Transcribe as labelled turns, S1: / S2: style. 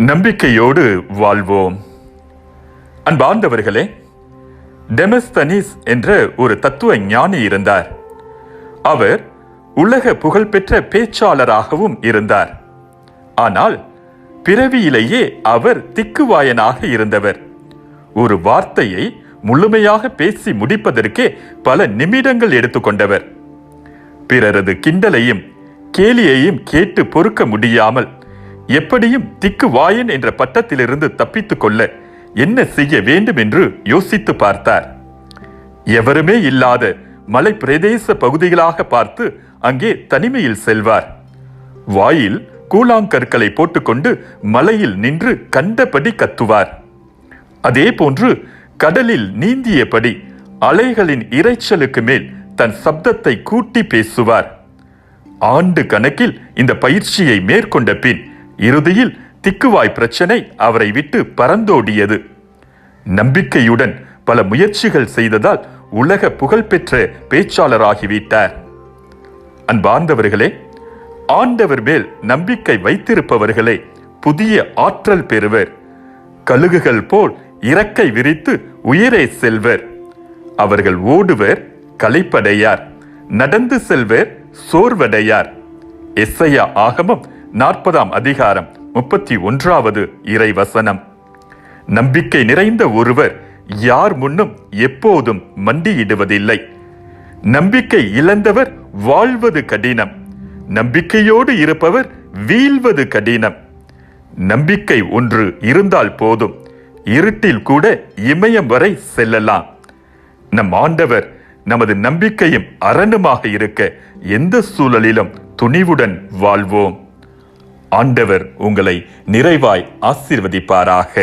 S1: நம்பிக்கையோடு வாழ்வோம். அன்பார்ந்தவர்களே, டெமஸ்தனீஸ் என்ற ஒரு தத்துவ ஞானி இருந்தார். அவர் உலக புகழ்பெற்ற பேச்சாளராகவும் இருந்தார். ஆனால் பிறவியிலேயே அவர் திக்குவாயனாக இருந்தவர். ஒரு வார்த்தையை முழுமையாக பேசி முடிப்பதற்கே பல நிமிடங்கள் எடுத்துக்கொண்டவர். பிறரது கிண்டலையும் கேலியையும் கேட்டு பொறுக்க முடியாமல் எப்படியும் திக்குவாயன் என்ற பட்டத்திலிருந்து தப்பித்துக் கொள்ள என்ன செய்ய வேண்டும் என்று யோசித்து பார்த்தார். எவருமே இல்லாத மலை பிரதேச பகுதிகளாக பார்த்து அங்கே தனிமையில் செல்வார். வாயில் கூழாங்கற்களை போட்டுக்கொண்டு மலையில் நின்று கண்டபடி கத்துவார். அதே போன்று கடலில் நீந்தியபடி அலைகளின் இரைச்சலுக்கு மேல் தன் சப்தத்தை கூட்டி பேசுவார். ஆண்டு கணக்கில் இந்த பயிற்சியை மேற்கொண்ட பின் இறுதியில் திக்குவாய் பிரச்சனை அவரை விட்டு பறந்தோடியது. நம்பிக்கையுடன் பல முயற்சிகள் செய்ததால் உலக புகழ்பெற்ற பேச்சாளராகிவிட்டார். அன்பார்ந்தவர்களே, ஆண்டவர் மேல் நம்பிக்கை வைத்திருப்பவர்களே புதிய ஆற்றல் பெறுவர். கழுகுகள் போல் இறக்கை விரித்து உயரே செல்வர். அவர்கள் ஓடுவர், களைப்படையார், நடந்து செல்வர், சோர்வடையார். எஸ்ஐயா ஆகமம் 40 அதிகாரம் 31 இறைவசனம். நம்பிக்கை நிறைந்த ஒருவர் யார் முன்னும் எப்போதும் மண்டியிடுவதில்லை. நம்பிக்கை இழந்தவர் வாழ்வது கடினம். நம்பிக்கையோடு இருப்பவர் வீழ்வது கடினம். நம்பிக்கை ஒன்று இருந்தால் போதும், இருட்டில் கூட இமயம் வரை செல்லலாம். நம் ஆண்டவர் நமது நம்பிக்கையும் அரணுமாக இருக்க எந்த சூழலிலும் துணிவுடன் வாழ்வோம். ஆண்டவர் உங்களை நிறைவாய் ஆசீர்வதிப்பாராக.